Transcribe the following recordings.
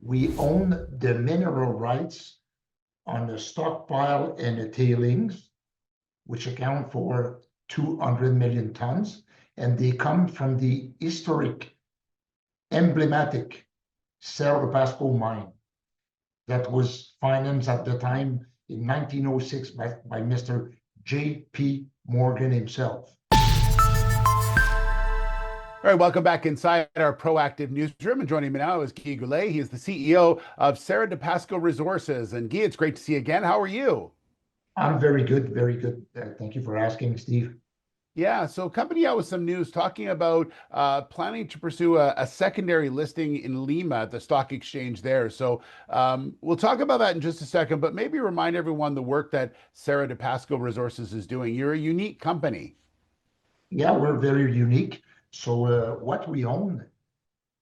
We own the mineral rights on the stockpile and the tailings, which account for 200 million tons, and they come from the historic, emblematic Cerro de Pasco mine that was financed at the time in 1906 by Mr. J.P. Morgan himself. All right, welcome back inside our proactive newsroom. And joining me now is Guy Goulet. He is the CEO of Cerro de Pasco Resources. And Guy, it's great to see you again. How are you? I'm very good, very good. Thank you for asking, Steve. Yeah, so company out with some news talking about planning to pursue a secondary listing in Lima, the stock exchange there. So we'll talk about that in just a second, but maybe remind everyone the work that Cerro de Pasco Resources is doing. You're a unique company. Yeah, we're very unique. So what we own,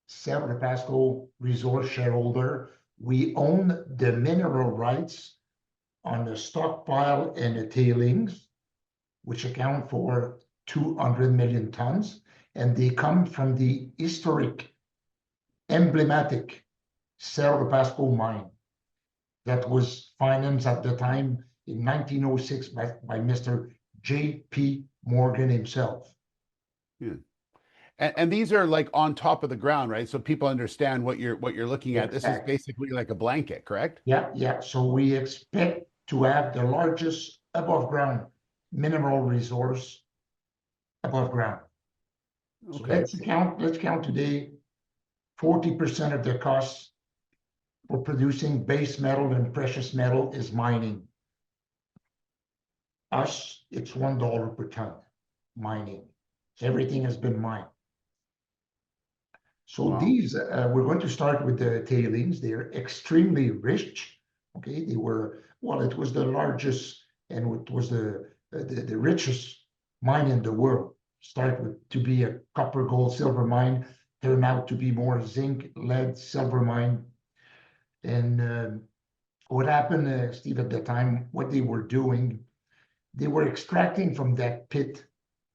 Cerro de Pasco Resource shareholder, we own the mineral rights on the stockpile and the tailings, which account for 200 million tons, and they come from the historic, emblematic Cerro de Pasco mine that was financed at the time in 1906 by Mr. J.P. Morgan himself. Yeah. And these are like on top of the ground, right? So people understand what you're looking at. This is Exactly. basically like a blanket, correct? Yeah. So we expect to have the largest above ground mineral resource above ground. So Okay. let's count today 40% of the costs for producing base metal and precious metal is mining. Us, it's $1 per ton mining. Everything has been mined. So Wow. these, we're going to start with the tailings. They're extremely rich. Okay, they were, well, it was the largest and it was the richest mine in the world. Start with to be a copper, gold, silver mine, turned out to be more zinc, lead, silver mine. And what happened, Steve, at the time, what they were doing, they were extracting from that pit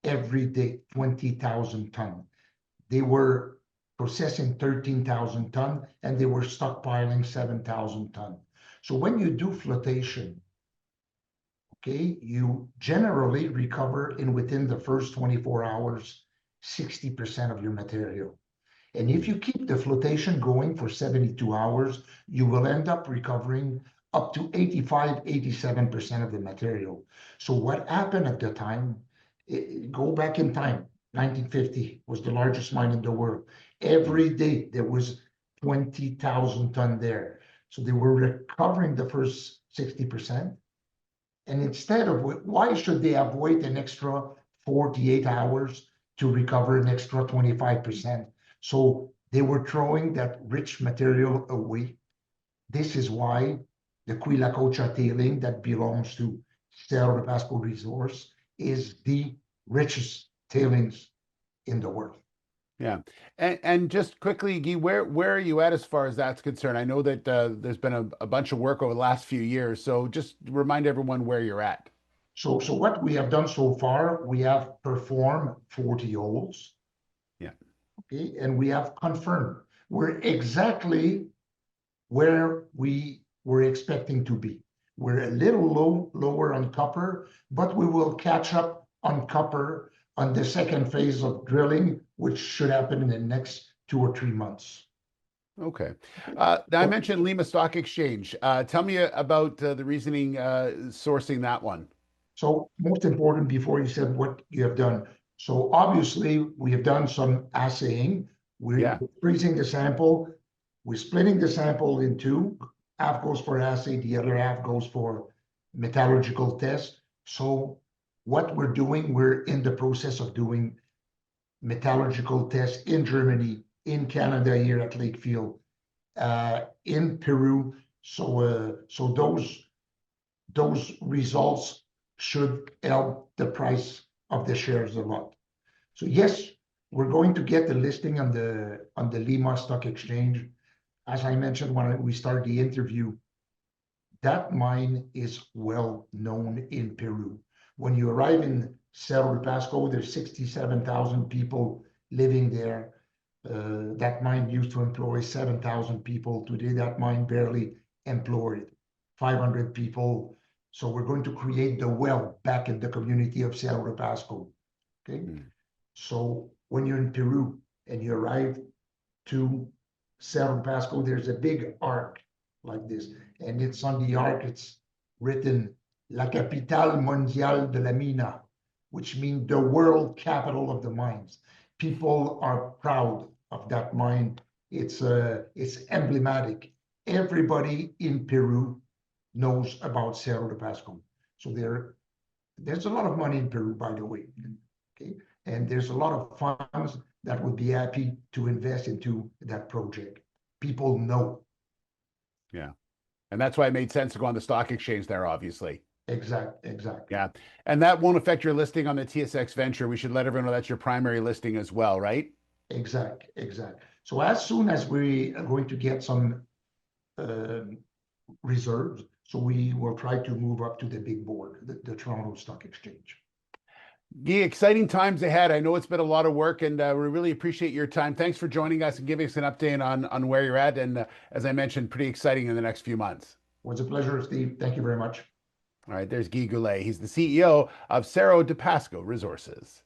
every day 20,000 ton. They were processing 13,000 ton and they were stockpiling 7,000 ton. So when you do flotation, okay, you generally recover in within the first 24 hours 60% of your material. And if you keep the flotation going for 72 hours, you will end up recovering up to 85, 87% of the material. So what happened at the time, go back in time, 1950 was the largest mine in the world. Every day there was 20,000 ton there. So they were recovering the first 60%. And instead of, why should they have wait an extra 48 hours to recover an extra 25%? So they were throwing that rich material away. This is why the Quilacocha tailing that belongs to Cerro de Pasco Resource is the richest tailings in the world. Yeah. And just quickly, Guy, where are you at as far as that's concerned? I know that there's been a bunch of work over the last few years. So just remind everyone where you're at. So what we have done so far, we have performed 40 holes. Yeah. Okay, and we have confirmed we're exactly where we were expecting to be. We're a little lower on copper, but we will catch up on copper on the second phase of drilling, which should happen in the next 2 or 3 months. Okay. Now I mentioned Lima Stock Exchange. Tell me about the reasoning sourcing that one. So most important before you said what you have done. So obviously we have done some assaying. We're Yeah. freezing the sample. We're splitting the sample in two. Half goes for assay, the other half goes for metallurgical test. So what we're doing, we're in the process of doing metallurgical tests in Germany, in Canada here at Lakefield, in Peru. So those results should help the price of the shares a lot. So yes, we're going to get the listing on the Lima Stock Exchange. As I mentioned when we started the interview, that mine is well known in Peru. When you arrive in Cerro de Pasco, there's 67,000 people living there. That mine used to employ 7,000 people. Today, that mine barely employed 500 people. So we're going to create the wealth back in the community of Cerro de Pasco. Okay. So when you're in Peru and you arrive to Cerro de Pasco, there's a big arc like this. And it's on the arc, it's written La Capitale Mondiale de la Mina, which means the world capital of the mines. People are proud of that mine. It's emblematic. Everybody in Peru knows about Cerro de Pasco. So there's a lot of money in Peru, by the way. Okay, and there's a lot of funds that would be happy to invest into that project. People know. Yeah. And that's why it made sense to go on the stock exchange there, obviously. Exactly. Yeah. And that won't affect your listing on the TSX Venture. We should let everyone know that's your primary listing as well, right? Exactly. So as soon as we are going to get some reserves, so we will try to move up to the big board, the Toronto Stock Exchange. Guy, exciting times ahead. I know it's been a lot of work, and we really appreciate your time. Thanks for joining us and giving us an update on where you're at. And as I mentioned, pretty exciting in the next few months. It was a pleasure, Steve. Thank you very much. All right, there's Guy Goulet. He's the CEO of Cerro de Pasco Resources.